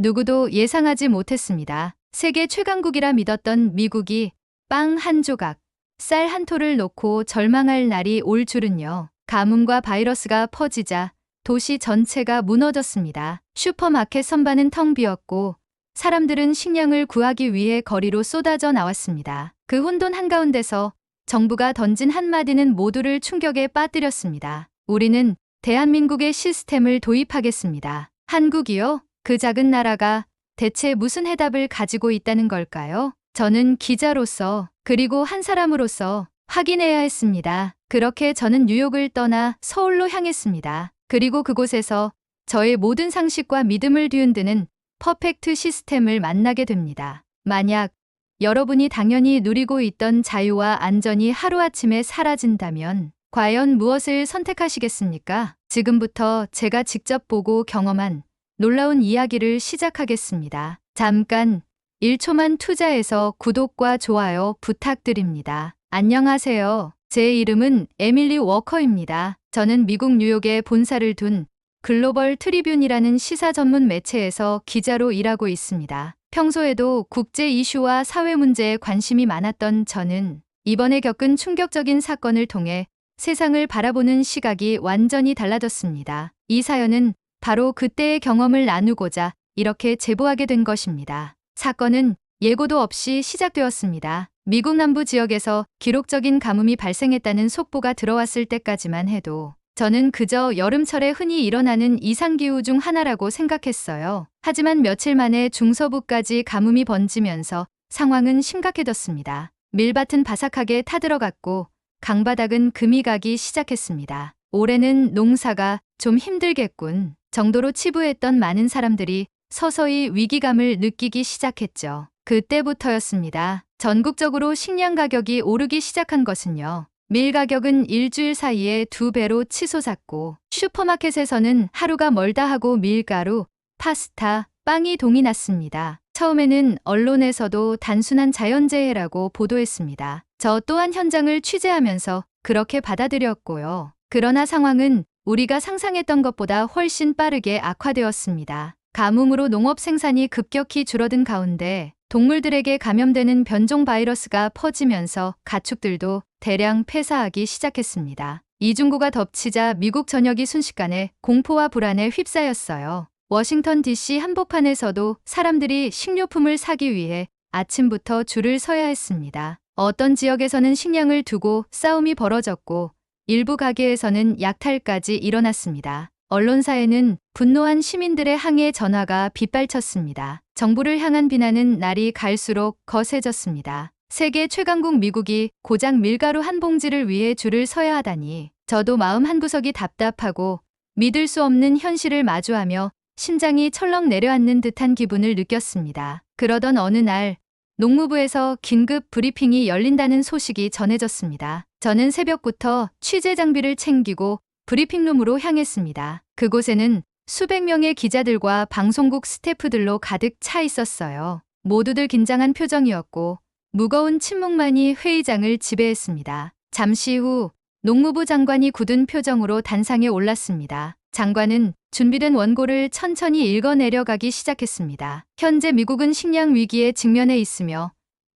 누구도 예상하지 못했습니다. 세계 최강국이라 믿었던 미국이 빵 한 조각, 쌀 한 톨을 놓고 절망할 날이 올 줄은요. 가뭄과 바이러스가 퍼지자 도시 전체가 무너졌습니다. 슈퍼마켓 선반은 텅 비었고 사람들은 식량을 구하기 위해 거리로 쏟아져 나왔습니다. 그 혼돈 한가운데서 정부가 던진 한마디는 모두를 충격에 빠뜨렸습니다. 우리는 대한민국의 시스템을 도입하겠습니다. 한국이요? 그 작은 나라가 대체 무슨 해답을 가지고 있다는 걸까요? 저는 기자로서 그리고 한 사람으로서 확인해야 했습니다. 그렇게 저는 뉴욕을 떠나 서울로 향했습니다. 그리고 그곳에서 저의 모든 상식과 믿음을 뒤흔드는 퍼펙트 시스템을 만나게 됩니다. 만약 여러분이 당연히 누리고 있던 자유와 안전이 하루아침에 사라진다면 과연 무엇을 선택하시겠습니까? 지금부터 제가 직접 보고 경험한 놀라운 이야기를 시작하겠습니다. 잠깐 1초만 투자해서 구독과 좋아요 부탁드립니다. 안녕하세요. 제 이름은 에밀리 워커입니다. 저는 미국 뉴욕에 본사를 둔 글로벌 트리뷴이라는 시사 전문 매체에서 기자로 일하고 있습니다. 평소에도 국제 이슈와 사회 문제에 관심이 많았던 저는 이번에 겪은 충격적인 사건을 통해 세상을 바라보는 시각이 완전히 달라졌습니다. 이 사연은 바로 그때의 경험을 나누고자 이렇게 제보하게 된 것입니다. 사건은 예고도 없이 시작되었습니다. 미국 남부 지역에서 기록적인 가뭄이 발생했다는 속보가 들어왔을 때까지만 해도 저는 그저 여름철에 흔히 일어나는 이상기후 중 하나라고 생각했어요. 하지만 며칠 만에 중서부까지 가뭄이 번지면서 상황은 심각해졌습니다. 밀밭은 바삭하게 타들어갔고 강바닥은 금이 가기 시작했습니다. 올해는 농사가 좀 힘들겠군 정도로 치부했던 많은 사람들이 서서히 위기감을 느끼기 시작했죠. 그때부터였습니다. 전국적으로 식량 가격이 오르기 시작한 것은요. 밀 가격은 일주일 사이에 2배로 치솟았고 슈퍼마켓에서는 하루가 멀다 하고 밀가루, 파스타, 빵이 동이 났습니다. 처음에는 언론에서도 단순한 자연재해라고 보도했습니다. 저 또한 현장을 취재하면서 그렇게 받아들였고요. 그러나 상황은 우리가 상상했던 것보다 훨씬 빠르게 악화되었습니다. 가뭄으로 농업 생산이 급격히 줄어든 가운데 동물들에게 감염되는 변종 바이러스가 퍼지면서 가축들도 대량 폐사하기 시작했습니다. 이중구가 덮치자 미국 전역이 순식간에 공포와 불안에 휩싸였어요. 워싱턴 DC 한복판에서도 사람들이 식료품을 사기 위해 아침부터 줄을 서야 했습니다. 어떤 지역에서는 식량을 두고 싸움이 벌어졌고 일부 가게에서는 약탈까지 일어났습니다. 언론사에는 분노한 시민들의 항해 전화가 빗발쳤습니다. 정부를 향한 비난은 날이 갈수록 거세졌습니다. 세계 최강국 미국이 고작 밀가루 한 봉지를 위해 줄을 서야 하다니 저도 마음 한구석이 답답하고 믿을 수 없는 현실을 마주하며 심장이 철렁 내려앉는 듯한 기분을 느꼈습니다. 그러던 어느 날 농무부에서 긴급 브리핑이 열린다는 소식이 전해졌습니다. 저는 새벽부터 취재 장비를 챙기고 브리핑룸으로 향했습니다. 그곳에는 수백 명의 기자들과 방송국 스태프들로 가득 차 있었어요. 모두들 긴장한 표정이었고 무거운 침묵만이 회의장을 지배했습니다. 잠시 후 농무부 장관이 굳은 표정으로 단상에 올랐습니다. 장관은 준비된 원고를 천천히 읽어내려가기 시작했습니다. 현재 미국은 식량 위기에 직면해 있으며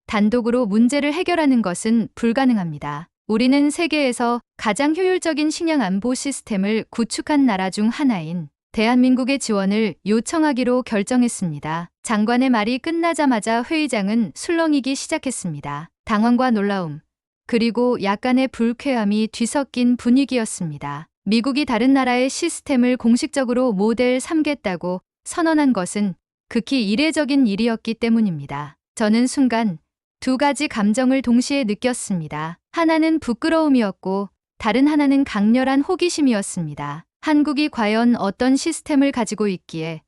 단독으로 문제를 해결하는 것은 불가능합니다. 우리는 세계에서 가장 효율적인 식량 안보 시스템을 구축한 나라 중 하나인 대한민국의 지원을 요청하기로 결정했습니다. 장관의 말이 끝나자마자 회의장은 술렁이기 시작했습니다. 당황과 놀라움, 그리고 약간의 불쾌함이 뒤섞인 분위기였습니다. 미국이 다른 나라의 시스템을 공식적으로 모델 삼겠다고 선언한 것은 극히 이례적인 일이었기 때문입니다. 저는 순간 두 가지 감정을 동시에 느꼈습니다. 하나는 부끄러움이었고 다른 하나는 강렬한 호기심이었습니다. 한국이 과연 어떤 시스템을 가지고 있기에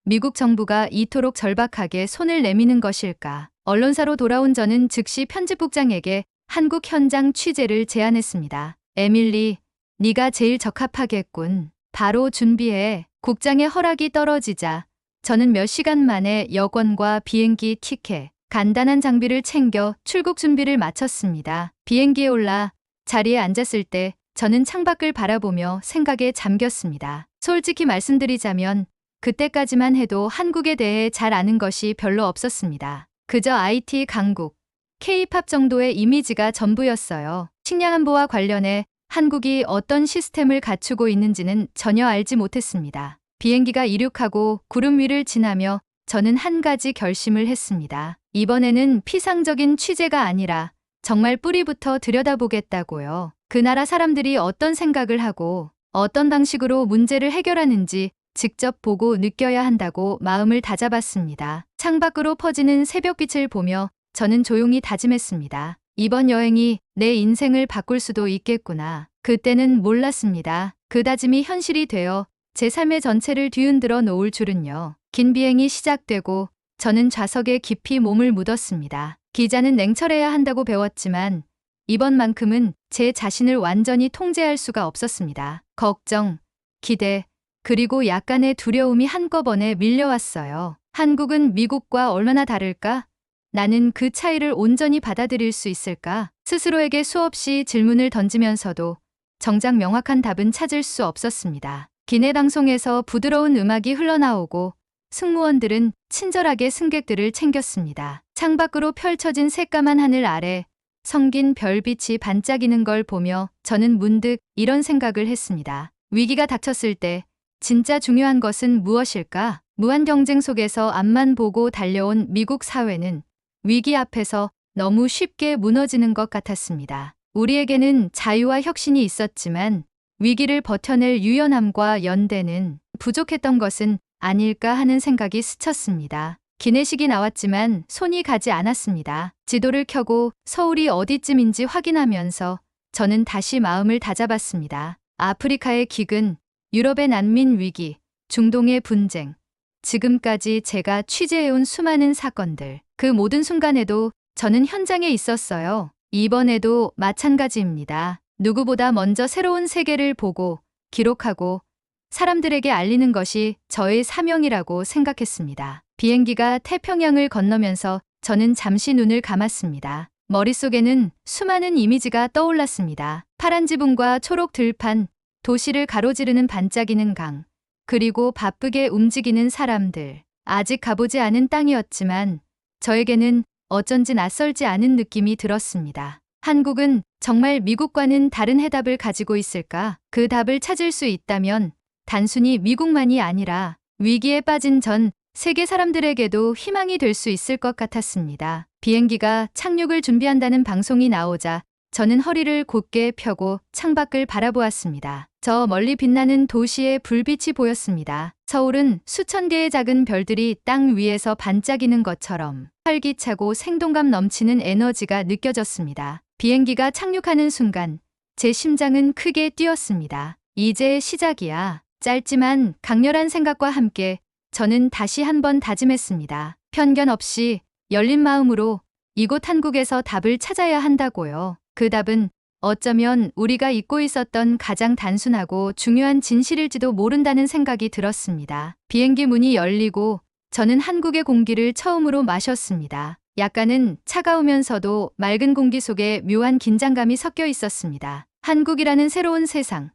미국 정부가 이토록 절박하게 손을 내미는 것일까? 언론사로 돌아온 저는 즉시 편집국장에게 한국 현장 취재를 제안했습니다. 에밀리, 네가 제일 적합하겠군. 바로 준비해. 국장의 허락이 떨어지자 저는 몇 시간 만에 여권과 비행기 티켓, 간단한 장비를 챙겨 출국 준비를 마쳤습니다. 비행기에 올라 자리에 앉았을 때 저는 창밖을 바라보며 생각에 잠겼습니다. 솔직히 말씀드리자면 그때까지만 해도 한국에 대해 잘 아는 것이 별로 없었습니다. 그저 IT 강국, K-팝 정도의 이미지가 전부였어요. 식량안보와 관련해 한국이 어떤 시스템을 갖추고 있는지는 전혀 알지 못했습니다. 비행기가 이륙하고 구름 위를 지나며 저는 한 가지 결심을 했습니다. 이번에는 피상적인 취재가 아니라 정말 뿌리부터 들여다보겠다고요. 그 나라 사람들이 어떤 생각을 하고 어떤 방식으로 문제를 해결하는지 직접 보고 느껴야 한다고 마음을 다잡았습니다. 창밖으로 퍼지는 새벽빛을 보며 저는 조용히 다짐했습니다. 이번 여행이 내 인생을 바꿀 수도 있겠구나. 그때는 몰랐습니다. 그 다짐이 현실이 되어 제 삶의 전체를 뒤흔들어 놓을 줄은요. 긴 비행이 시작되고 저는 좌석에 깊이 몸을 묻었습니다. 기자는 냉철해야 한다고 배웠지만 이번만큼은 제 자신을 완전히 통제할 수가 없었습니다. 걱정, 기대, 그리고 약간의 두려움이 한꺼번에 밀려왔어요. 한국은 미국과 얼마나 다를까? 나는 그 차이를 온전히 받아들일 수 있을까? 스스로에게 수없이 질문을 던지면서도 정작 명확한 답은 찾을 수 없었습니다. 기내 방송에서 부드러운 음악이 흘러나오고 승무원들은 친절하게 승객들을 챙겼습니다. 창밖으로 펼쳐진 새까만 하늘 아래 성긴 별빛이 반짝이는 걸 보며 저는 문득 이런 생각을 했습니다. 위기가 닥쳤을 때 진짜 중요한 것은 무엇일까? 무한 경쟁 속에서 앞만 보고 달려온 미국 사회는 위기 앞에서 너무 쉽게 무너지는 것 같았습니다. 우리에게는 자유와 혁신이 있었지만 위기를 버텨낼 유연함과 연대는 부족했던 것은 아닐까 하는 생각이 스쳤습니다. 기내식이 나왔지만 손이 가지 않았습니다. 지도를 켜고 서울이 어디쯤인지 확인하면서 저는 다시 마음을 다잡았습니다. 아프리카의 기근, 유럽의 난민 위기, 중동의 분쟁, 지금까지 제가 취재해온 수많은 사건들, 그 모든 순간에도 저는 현장에 있었어요. 이번에도 마찬가지입니다. 누구보다 먼저 새로운 세계를 보고 기록하고 사람들에게 알리는 것이 저의 사명이라고 생각했습니다. 비행기가 태평양을 건너면서 저는 잠시 눈을 감았습니다. 머릿속에는 수많은 이미지가 떠올랐습니다. 파란 지붕과 초록 들판, 도시를 가로지르는 반짝이는 강, 그리고 바쁘게 움직이는 사람들. 아직 가보지 않은 땅이었지만 저에게는 어쩐지 낯설지 않은 느낌이 들었습니다. 한국은 정말 미국과는 다른 해답을 가지고 있을까? 그 답을 찾을 수 있다면 단순히 미국만이 아니라 위기에 빠진 전 세계 사람들에게도 희망이 될 수 있을 것 같았습니다. 비행기가 착륙을 준비한다는 방송이 나오자 저는 허리를 곧게 펴고 창밖을 바라보았습니다. 저 멀리 빛나는 도시의 불빛이 보였습니다. 서울은 수천 개의 작은 별들이 땅 위에서 반짝이는 것처럼 활기차고 생동감 넘치는 에너지가 느껴졌습니다. 비행기가 착륙하는 순간 제 심장은 크게 뛰었습니다. 이제 시작이야. 짧지만 강렬한 생각과 함께 저는 다시 한번 다짐했습니다. 편견 없이 열린 마음으로 이곳 한국에서 답을 찾아야 한다고요. 그 답은 어쩌면 우리가 잊고 있었던 가장 단순하고 중요한 진실일지도 모른다는 생각이 들었습니다. 비행기 문이 열리고 저는 한국의 공기를 처음으로 마셨습니다. 약간은 차가우면서도 맑은 공기 속에 묘한 긴장감이 섞여 있었습니다. 한국이라는 새로운 세상,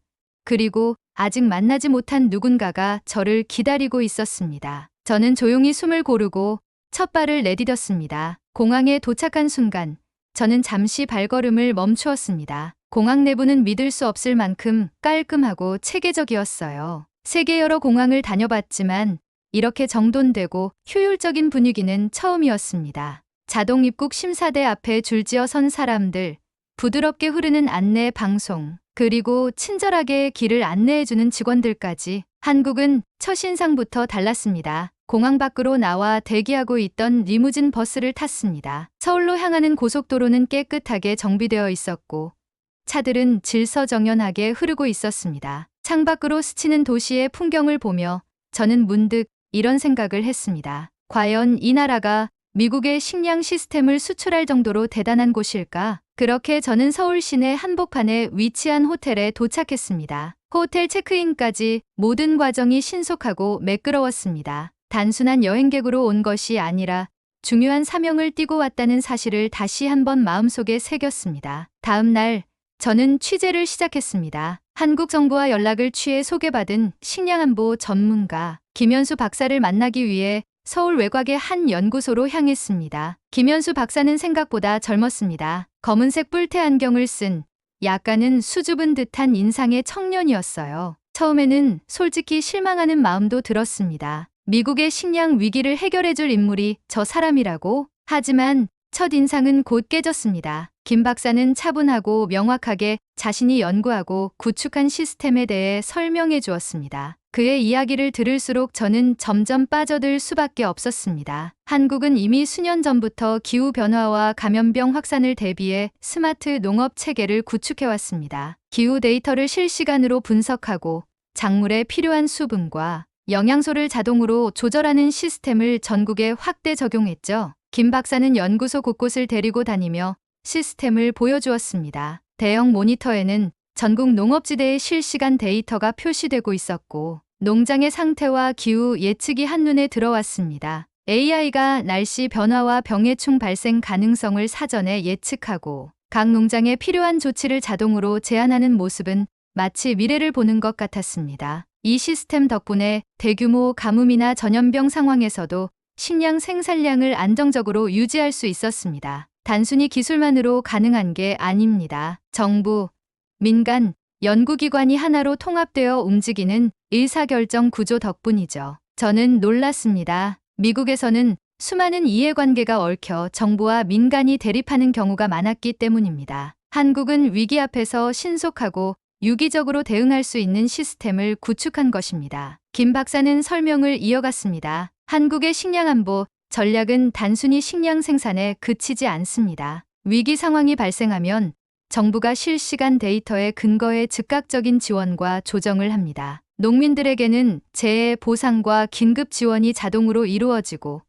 그리고 아직 만나지 못한 누군가가 저를 기다리고 있었습니다. 저는 조용히 숨을 고르고 첫 발을 내디뎠습니다. 공항에 도착한 순간 저는 잠시 발걸음을 멈추었습니다. 공항 내부는 믿을 수 없을 만큼 깔끔하고 체계적이었어요. 세계 여러 공항을 다녀봤지만 이렇게 정돈되고 효율적인 분위기는 처음이었습니다. 자동 입국 심사대 앞에 줄지어 선 사람들, 부드럽게 흐르는 안내 방송, 그리고 친절하게 길을 안내해주는 직원들까지. 한국은 첫인상부터 달랐습니다. 공항 밖으로 나와 대기하고 있던 리무진 버스를 탔습니다. 서울로 향하는 고속도로는 깨끗하게 정비되어 있었고 차들은 질서정연하게 흐르고 있었습니다. 창밖으로 스치는 도시의 풍경을 보며 저는 문득 이런 생각을 했습니다. 과연 이 나라가 미국의 식량 시스템을 수출할 정도로 대단한 곳일까? 그렇게 저는 서울 시내 한복판에 위치한 호텔에 도착했습니다. 호텔 체크인까지 모든 과정이 신속하고 매끄러웠습니다. 단순한 여행객으로 온 것이 아니라 중요한 사명을 띠고 왔다는 사실을 다시 한번 마음속에 새겼습니다. 다음 날 저는 취재를 시작했습니다. 한국 정부와 연락을 취해 소개받은 식량안보 전문가 김현수 박사를 만나기 위해 서울 외곽의 한 연구소로 향했습니다. 김현수 박사는 생각보다 젊었습니다. 검은색 뿔테 안경을 쓴 약간은 수줍은 듯한 인상의 청년이었어요. 처음에는 솔직히 실망하는 마음도 들었습니다. 미국의 식량 위기를 해결해줄 인물이 저 사람이라고? 하지만 첫 인상은 곧 깨졌습니다. 김 박사는 차분하고 명확하게 자신이 연구하고 구축한 시스템에 대해 설명해 주었습니다. 그의 이야기를 들을수록 저는 점점 빠져들 수밖에 없었습니다. 한국은 이미 수년 전부터 기후변화와 감염병 확산을 대비해 스마트 농업 체계를 구축해왔습니다. 기후 데이터를 실시간으로 분석하고 작물에 필요한 수분과 영양소를 자동으로 조절하는 시스템을 전국에 확대 적용했죠. 김 박사는 연구소 곳곳을 데리고 다니며 시스템을 보여주었습니다. 대형 모니터에는 전국 농업지대의 실시간 데이터가 표시되고 있었고 농장의 상태와 기후 예측이 한눈에 들어왔습니다. AI가 날씨 변화와 병해충 발생 가능성을 사전에 예측하고 각 농장에 필요한 조치를 자동으로 제안하는 모습은 마치 미래를 보는 것 같았습니다. 이 시스템 덕분에 대규모 가뭄이나 전염병 상황에서도 식량 생산량을 안정적으로 유지할 수 있었습니다. 단순히 기술만으로 가능한 게 아닙니다. 정부, 민간, 연구기관이 하나로 통합되어 움직이는 의사결정 구조 덕분이죠. 저는 놀랐습니다. 미국에서는 수많은 이해관계가 얽혀 정부와 민간이 대립하는 경우가 많았기 때문입니다. 한국은 위기 앞에서 신속하고 유기적으로 대응할 수 있는 시스템을 구축한 것입니다. 김 박사는 설명을 이어갔습니다. 한국의 식량안보 전략은 단순히 식량 생산에 그치지 않습니다. 위기 상황이 발생하면 정부가 실시간 데이터에 근거해 즉각적인 지원과 조정을 합니다. 농민들에게는 재해 보상과 긴급 지원이 자동으로 이루어지고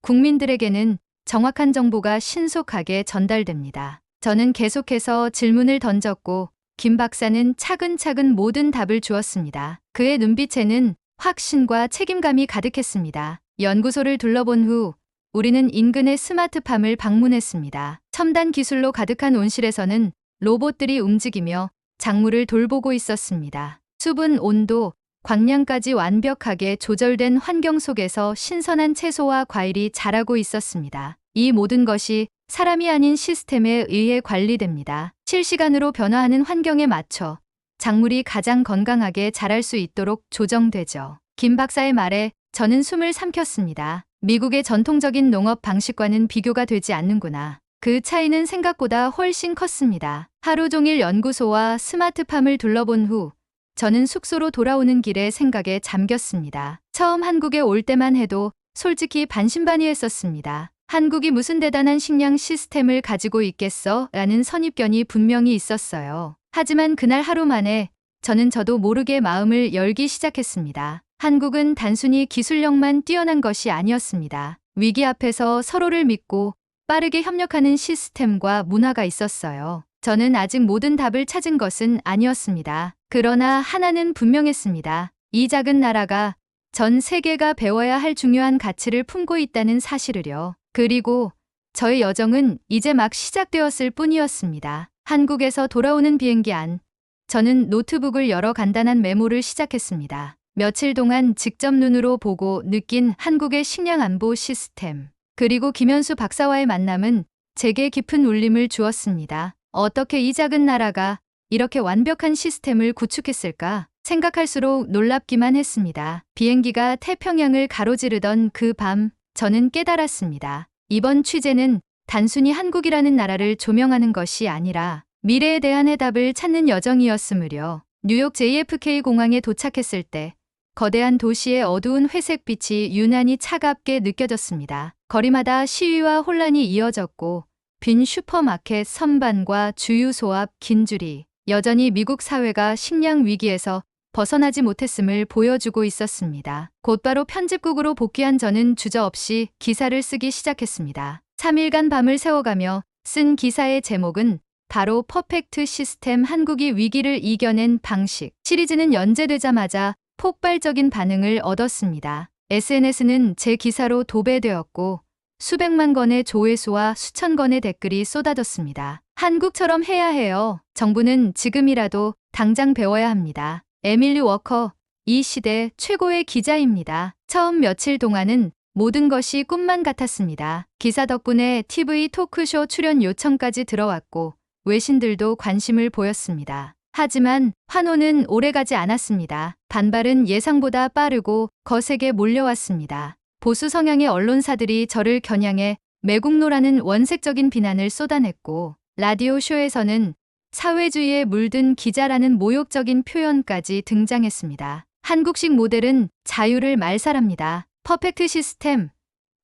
국민들에게는 정확한 정보가 신속하게 전달됩니다. 저는 계속해서 질문을 던졌고 김 박사는 차근차근 모든 답을 주었습니다. 그의 눈빛에는 확신과 책임감이 가득했습니다. 연구소를 둘러본 후 우리는 인근의 스마트팜을 방문했습니다. 첨단 기술로 가득한 온실에서는 로봇들이 움직이며 작물을 돌보고 있었습니다. 수분, 온도, 광량까지 완벽하게 조절된 환경 속에서 신선한 채소와 과일이 자라고 있었습니다. 이 모든 것이 사람이 아닌 시스템에 의해 관리됩니다. 실시간으로 변화하는 환경에 맞춰 작물이 가장 건강하게 자랄 수 있도록 조정되죠. 김 박사의 말에 저는 숨을 삼켰습니다. 미국의 전통적인 농업 방식과는 비교가 되지 않는구나. 그 차이는 생각보다 훨씬 컸습니다. 하루 종일 연구소와 스마트팜을 둘러본 후 저는 숙소로 돌아오는 길에 생각에 잠겼습니다. 처음 한국에 올 때만 해도 솔직히 반신반의했었습니다. 한국이 무슨 대단한 식량 시스템을 가지고 있겠어? 라는 선입견이 분명히 있었어요. 하지만 그날 하루 만에 저도 모르게 마음을 열기 시작했습니다. 한국은 단순히 기술력만 뛰어난 것이 아니었습니다. 위기 앞에서 서로를 믿고 빠르게 협력하는 시스템과 문화가 있었어요. 저는 아직 모든 답을 찾은 것은 아니었습니다. 그러나 하나는 분명했습니다. 이 작은 나라가 전 세계가 배워야 할 중요한 가치를 품고 있다는 사실을요. 그리고 저의 여정은 이제 막 시작되었을 뿐이었습니다. 한국에서 돌아오는 비행기 안, 저는 노트북을 열어 간단한 메모를 시작했습니다. 며칠 동안 직접 눈으로 보고 느낀 한국의 식량 안보 시스템, 그리고 김현수 박사와의 만남은 제게 깊은 울림을 주었습니다. 어떻게 이 작은 나라가 이렇게 완벽한 시스템을 구축했을까? 생각할수록 놀랍기만 했습니다. 비행기가 태평양을 가로지르던 그 밤, 저는 깨달았습니다. 이번 취재는 단순히 한국이라는 나라를 조명하는 것이 아니라 미래에 대한 해답을 찾는 여정이었으므려. 뉴욕 JFK 공항에 도착했을 때 거대한 도시의 어두운 회색빛이 유난히 차갑게 느껴졌습니다. 거리마다 시위와 혼란이 이어졌고 빈 슈퍼마켓 선반과 주유소 앞 긴 줄이 여전히 미국 사회가 식량 위기에서 벗어나지 못했음을 보여주고 있었습니다. 곧바로 편집국으로 복귀한 저는 주저없이 기사를 쓰기 시작했습니다. 3일간 밤을 새워가며 쓴 기사의 제목은 바로 퍼펙트 시스템, 한국이 위기를 이겨낸 방식. 시리즈는 연재되자마자 폭발적인 반응을 얻었습니다. SNS는 제 기사로 도배되었고 수백만 건의 조회수와 수천 건의 댓글이 쏟아졌습니다. 한국처럼 해야 해요. 정부는 지금이라도 당장 배워야 합니다. 에밀리 워커, 이 시대 최고의 기자입니다. 처음 며칠 동안은 모든 것이 꿈만 같았습니다. 기사 덕분에 TV 토크쇼 출연 요청까지 들어왔고 외신들도 관심을 보였습니다. 하지만 환호는 오래가지 않았습니다. 반발은 예상보다 빠르고 거세게 몰려왔습니다. 보수 성향의 언론사들이 저를 겨냥해 매국노라는 원색적인 비난을 쏟아냈고 라디오 쇼에서는 사회주의에 물든 기자라는 모욕적인 표현까지 등장했습니다. 한국식 모델은 자유를 말살합니다. 퍼펙트 시스템.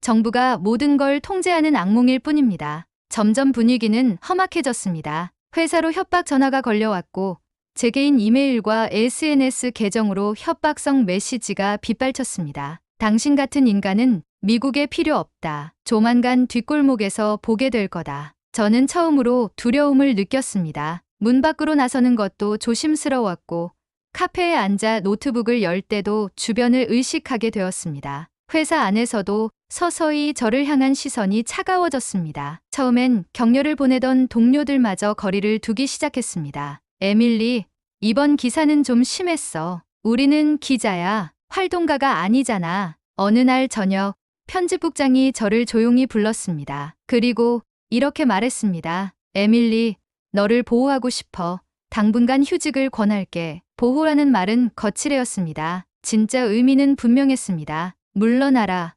정부가 모든 걸 통제하는 악몽일 뿐입니다. 점점 분위기는 험악해졌습니다. 회사로 협박 전화가 걸려왔고 제 개인 이메일과 SNS 계정으로 협박성 메시지가 빗발쳤습니다. 당신 같은 인간은 미국에 필요 없다. 조만간 뒷골목에서 보게 될 거다. 저는 처음으로 두려움을 느꼈습니다. 문 밖으로 나서는 것도 조심스러웠고 카페에 앉아 노트북을 열 때도 주변을 의식하게 되었습니다. 회사 안에서도 서서히 저를 향한 시선이 차가워졌습니다. 처음엔 격려를 보내던 동료들마저 거리를 두기 시작했습니다. 에밀리, 이번 기사는 좀 심했어. 우리는 기자야. 활동가가 아니잖아. 어느 날 저녁 편집국장이 저를 조용히 불렀습니다. 그리고 이렇게 말했습니다. 에밀리, 너를 보호하고 싶어. 당분간 휴직을 권할게. 보호라는 말은 거칠애였습니다. 진짜 의미는 분명했습니다. 물러나라.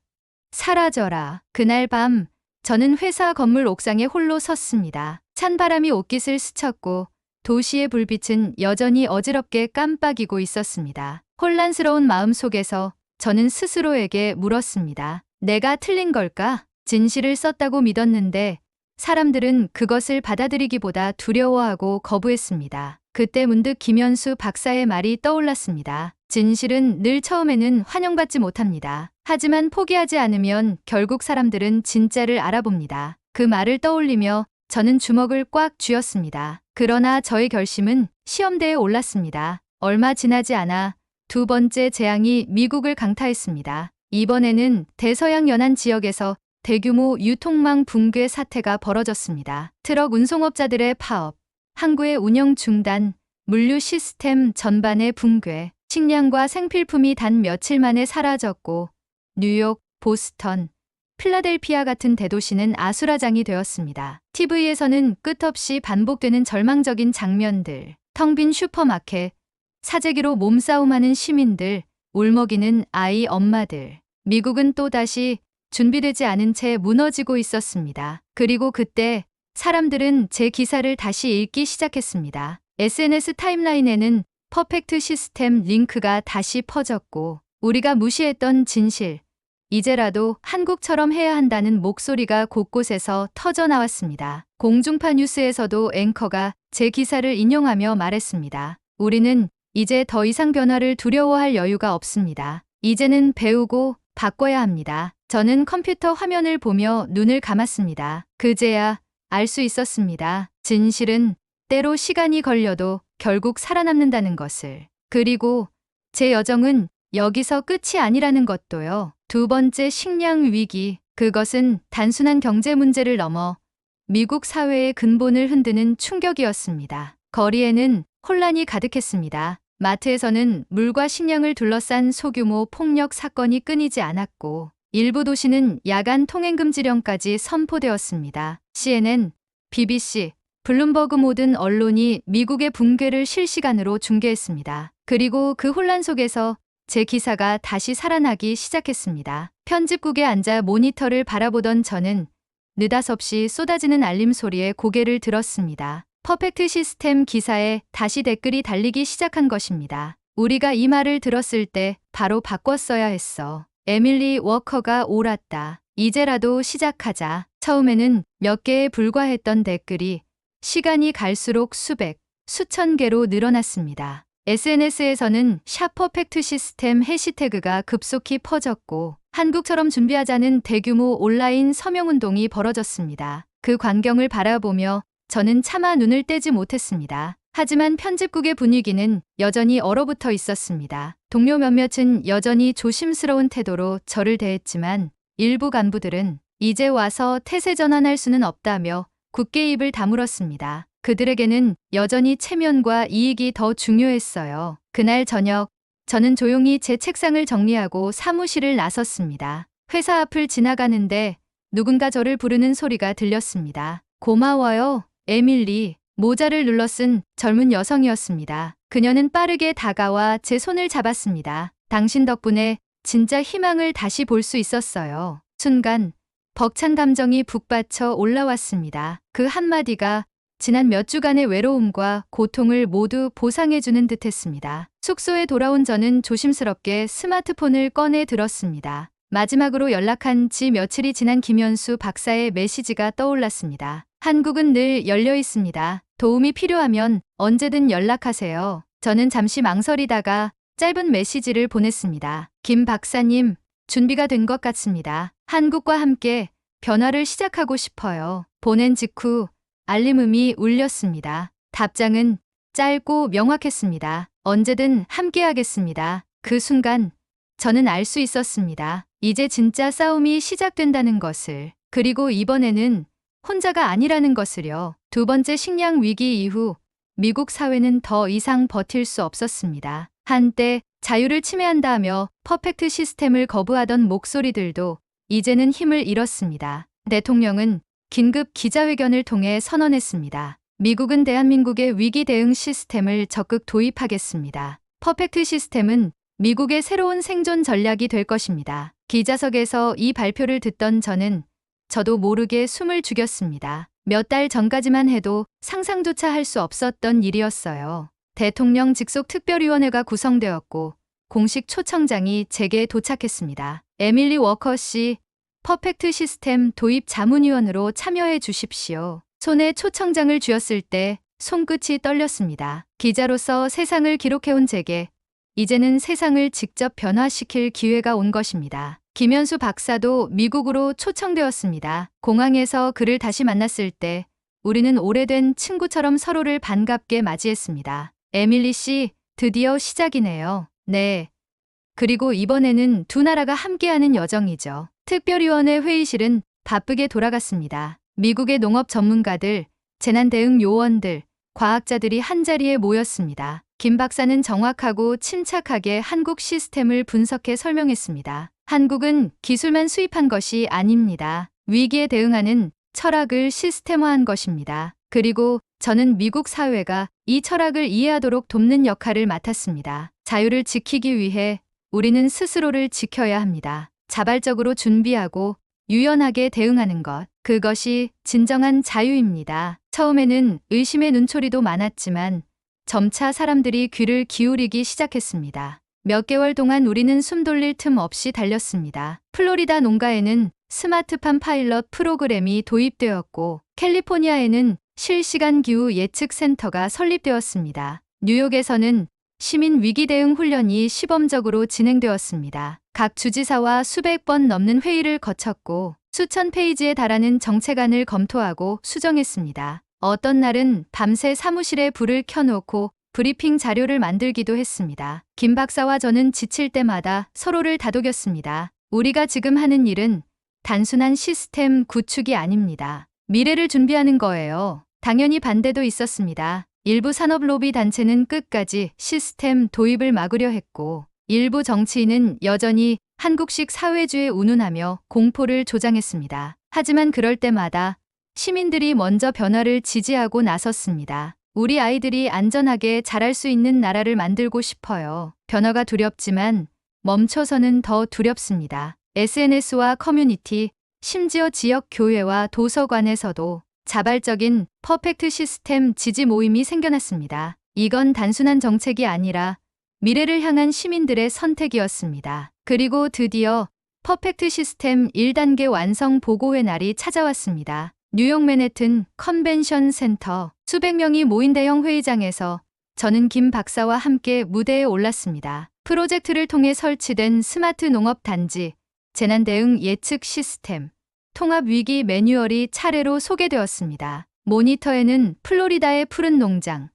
사라져라. 그날 밤 저는 회사 건물 옥상에 홀로 섰습니다. 찬바람이 옷깃을 스쳤고 도시의 불빛은 여전히 어지럽게 깜빡이고 있었습니다. 혼란스러운 마음 속에서 저는 스스로에게 물었습니다. 내가 틀린 걸까? 진실을 썼다고 믿었는데 사람들은 그것을 받아들이기보다 두려워하고 거부했습니다. 그때 문득 김현수 박사의 말이 떠올랐습니다. 진실은 늘 처음에는 환영받지 못합니다. 하지만 포기하지 않으면 결국 사람들은 진짜를 알아봅니다. 그 말을 떠올리며 저는 주먹을 꽉 쥐었습니다. 그러나 저의 결심은 시험대에 올랐습니다. 얼마 지나지 않아 두 번째 재앙이 미국을 강타했습니다. 이번에는 대서양 연안 지역에서 대규모 유통망 붕괴 사태가 벌어졌습니다. 트럭 운송업자들의 파업, 항구의 운영 중단, 물류 시스템 전반의 붕괴, 식량과 생필품이 단 며칠 만에 사라졌고 뉴욕, 보스턴, 필라델피아 같은 대도시는 아수라장이 되었습니다. TV에서는 끝없이 반복되는 절망적인 장면들, 텅 빈 슈퍼마켓, 사재기로 몸싸움하는 시민들, 울먹이는 아이 엄마들. 미국은 또다시 준비되지 않은 채 무너지고 있었습니다. 그리고 그때 사람들은 제 기사를 다시 읽기 시작했습니다. SNS 타임라인에는 퍼펙트 시스템 링크가 다시 퍼졌고 우리가 무시했던 진실, 이제라도 한국처럼 해야 한다는 목소리가 곳곳에서 터져나왔습니다. 공중파 뉴스에서도 앵커가 제 기사를 인용하며 말했습니다. 우리는 이제 더 이상 변화를 두려워할 여유가 없습니다. 이제는 배우고 바꿔야 합니다. 저는 컴퓨터 화면을 보며 눈을 감았습니다. 그제야 알 수 있었습니다. 진실은 때로 시간이 걸려도 결국 살아남는다는 것을. 그리고 제 여정은 여기서 끝이 아니라는 것도요. 두 번째 식량 위기. 그것은 단순한 경제 문제를 넘어 미국 사회의 근본을 흔드는 충격이었습니다. 거리에는 혼란이 가득했습니다. 마트에서는 물과 식량을 둘러싼 소규모 폭력 사건이 끊이지 않았고 일부 도시는 야간 통행금지령까지 선포되었습니다. CNN, BBC, 블룸버그 모든 언론이 미국의 붕괴를 실시간으로 중계했습니다. 그리고 그 혼란 속에서 제 기사가 다시 살아나기 시작했습니다. 편집국에 앉아 모니터를 바라보던 저는 느닷없이 쏟아지는 알림 소리에 고개를 들었습니다. 퍼펙트 시스템 기사에 다시 댓글이 달리기 시작한 것입니다. 우리가 이 말을 들었을 때 바로 바꿨어야 했어. 에밀리 워커가 옳았다. 이제라도 시작하자. 처음에는 몇 개에 불과했던 댓글이 시간이 갈수록 수백, 수천 개로 늘어났습니다. SNS에서는 샵 퍼펙트 시스템 해시태그가 급속히 퍼졌고 한국처럼 준비하자는 대규모 온라인 서명운동이 벌어졌습니다. 그 광경을 바라보며 저는 차마 눈을 떼지 못했습니다. 하지만 편집국의 분위기는 여전히 얼어붙어 있었습니다. 동료 몇몇은 여전히 조심스러운 태도로 저를 대했지만 일부 간부들은 이제 와서 태세 전환할 수는 없다며 굳게 입을 다물었습니다. 그들에게는 여전히 체면과 이익이 더 중요했어요. 그날 저녁 저는 조용히 제 책상을 정리하고 사무실을 나섰습니다. 회사 앞을 지나가는데 누군가 저를 부르는 소리가 들렸습니다. 고마워요, 에밀리. 모자를 눌러 쓴 젊은 여성이었습니다. 그녀는 빠르게 다가와 제 손을 잡았습니다. 당신 덕분에 진짜 희망을 다시 볼 수 있었어요. 순간 벅찬 감정이 북받쳐 올라왔습니다. 그 한마디가 지난 몇 주간의 외로움과 고통을 모두 보상해주는 듯했습니다. 숙소에 돌아온 저는 조심스럽게 스마트폰을 꺼내 들었습니다. 마지막으로 연락한 지 며칠이 지난 김현수 박사의 메시지가 떠올랐습니다. 한국은 늘 열려 있습니다. 도움이 필요하면 언제든 연락하세요. 저는 잠시 망설이다가 짧은 메시지를 보냈습니다. 김 박사님, 준비가 된 것 같습니다. 한국과 함께 변화를 시작하고 싶어요. 보낸 직후 알림음이 울렸습니다. 답장은 짧고 명확했습니다. 언제든 함께하겠습니다. 그 순간 저는 알 수 있었습니다. 이제 진짜 싸움이 시작된다는 것을. 그리고 이번에는 혼자가 아니라는 것을요. 두 번째 식량 위기 이후 미국 사회는 더 이상 버틸 수 없었습니다. 한때 자유를 침해한다며 퍼펙트 시스템을 거부하던 목소리들도 이제는 힘을 잃었습니다. 대통령은 긴급 기자회견을 통해 선언했습니다. 미국은 대한민국의 위기 대응 시스템을 적극 도입하겠습니다. 퍼펙트 시스템은 미국의 새로운 생존 전략이 될 것입니다. 기자석에서 이 발표를 듣던 저도 모르게 숨을 죽였습니다. 몇 달 전까지만 해도 상상조차 할 수 없었던 일이었어요. 대통령 직속 특별위원회가 구성되었고 공식 초청장이 제게 도착했습니다. 에밀리 워커 씨, 퍼펙트 시스템 도입 자문위원으로 참여해 주십시오. 손에 초청장을 쥐었을 때 손끝이 떨렸습니다. 기자로서 세상을 기록해온 제게 이제는 세상을 직접 변화시킬 기회가 온 것입니다. 김현수 박사도 미국으로 초청되었습니다. 공항에서 그를 다시 만났을 때 우리는 오래된 친구처럼 서로를 반갑게 맞이했습니다. 에밀리 씨, 드디어 시작이네요. 네. 그리고 이번에는 두 나라가 함께하는 여정이죠. 특별위원회 회의실은 바쁘게 돌아갔습니다. 미국의 농업 전문가들, 재난 대응 요원들, 과학자들이 한자리에 모였습니다. 김 박사는 정확하고 침착하게 한국 시스템을 분석해 설명했습니다. 한국은 기술만 수입한 것이 아닙니다. 위기에 대응하는 철학을 시스템화한 것입니다. 그리고 저는 미국 사회가 이 철학을 이해하도록 돕는 역할을 맡았습니다. 자유를 지키기 위해 우리는 스스로를 지켜야 합니다. 자발적으로 준비하고 유연하게 대응하는 것. 그것이 진정한 자유입니다. 처음에는 의심의 눈초리도 많았지만 점차 사람들이 귀를 기울이기 시작했습니다. 몇 개월 동안 우리는 숨 돌릴 틈 없이 달렸습니다. 플로리다 농가에는 스마트팜 파일럿 프로그램이 도입되었고 캘리포니아에는 실시간 기후 예측 센터가 설립되었습니다. 뉴욕에서는 시민 위기 대응 훈련이 시범적으로 진행되었습니다. 각 주지사와 수백 번 넘는 회의를 거쳤고 수천 페이지에 달하는 정책안을 검토하고 수정했습니다. 어떤 날은 밤새 사무실에 불을 켜놓고 브리핑 자료를 만들기도 했습니다. 김 박사와 저는 지칠 때마다 서로를 다독였습니다. 우리가 지금 하는 일은 단순한 시스템 구축이 아닙니다. 미래를 준비하는 거예요. 당연히 반대도 있었습니다. 일부 산업 로비 단체는 끝까지 시스템 도입을 막으려 했고 일부 정치인은 여전히 한국식 사회주의에 운운하며 공포를 조장했습니다. 하지만 그럴 때마다 시민들이 먼저 변화를 지지하고 나섰습니다. 우리 아이들이 안전하게 자랄 수 있는 나라를 만들고 싶어요. 변화가 두렵지만 멈춰서는 더 두렵습니다. SNS와 커뮤니티, 심지어 지역 교회와 도서관에서도 자발적인 퍼펙트 시스템 지지 모임이 생겨났습니다. 이건 단순한 정책이 아니라 미래를 향한 시민들의 선택이었습니다. 그리고 드디어 퍼펙트 시스템 1단계 완성 보고회 날이 찾아왔습니다. 뉴욕 맨해튼 컨벤션 센터 수백 명이 모인 대형 회의장에서 저는 김 박사와 함께 무대에 올랐습니다. 프로젝트를 통해 설치된 스마트 농업 단지, 재난 대응 예측 시스템, 통합 위기 매뉴얼이 차례로 소개되었습니다. 모니터에는 플로리다의 푸른 농장,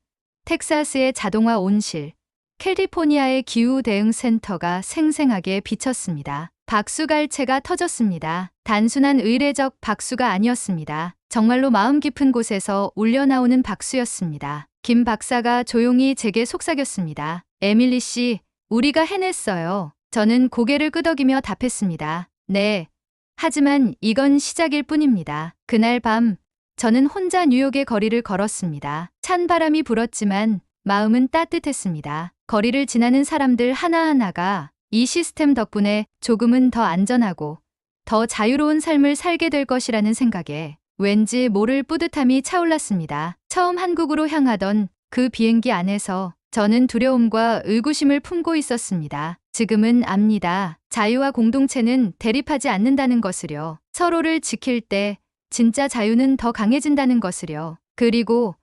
텍사스의 자동화 온실, 캘리포니아의 기후 대응 센터가 생생하게 비쳤습니다. 박수갈채가 터졌습니다. 단순한 의례적 박수가 아니었습니다. 정말로 마음 깊은 곳에서 울려나오는 박수였습니다. 김 박사가 조용히 제게 속삭였습니다. 에밀리 씨, 우리가 해냈어요. 저는 고개를 끄덕이며 답했습니다. 네. 하지만 이건 시작일 뿐입니다. 그날 밤, 저는 혼자 뉴욕의 거리를 걸었습니다. 찬 바람이 불었지만 마음은 따뜻했습니다. 거리를 지나는 사람들 하나하나가 이 시스템 덕분에 조금은 더 안전하고 더 자유로운 삶을 살게 될 것이라는 생각에 왠지 모를 뿌듯함이 차올랐습니다. 처음 한국으로 향하던 그 비행기 안에서 저는 두려움과 의구심을 품고 있었습니다. 지금은 압니다. 자유와 공동체는 대립하지 않는다는 것을요. 서로를 지킬 때 진짜 자유는 더 강해진다는 것을요. 그리고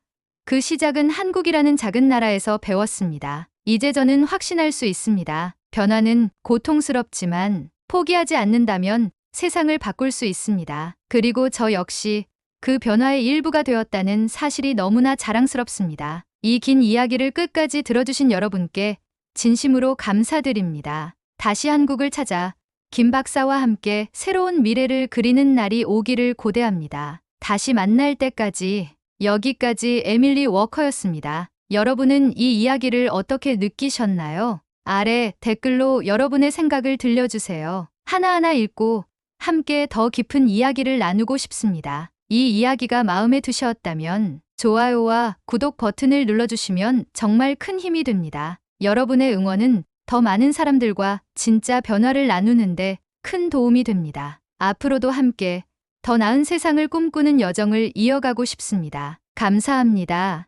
그 시작은 한국이라는 작은 나라에서 배웠습니다. 이제 저는 확신할 수 있습니다. 변화는 고통스럽지만 포기하지 않는다면 세상을 바꿀 수 있습니다. 그리고 저 역시 그 변화의 일부가 되었다는 사실이 너무나 자랑스럽습니다. 이 긴 이야기를 끝까지 들어주신 여러분께 진심으로 감사드립니다. 다시 한국을 찾아 김 박사와 함께 새로운 미래를 그리는 날이 오기를 고대합니다. 다시 만날 때까지 여기까지 에밀리 워커였습니다. 여러분은 이 이야기를 어떻게 느끼셨나요? 아래 댓글로 여러분의 생각을 들려주세요. 하나하나 읽고 함께 더 깊은 이야기를 나누고 싶습니다. 이 이야기가 마음에 드셨다면 좋아요와 구독 버튼을 눌러주시면 정말 큰 힘이 됩니다. 여러분의 응원은 더 많은 사람들과 진짜 변화를 나누는데 큰 도움이 됩니다. 앞으로도 함께 더 나은 세상을 꿈꾸는 여정을 이어가고 싶습니다. 감사합니다.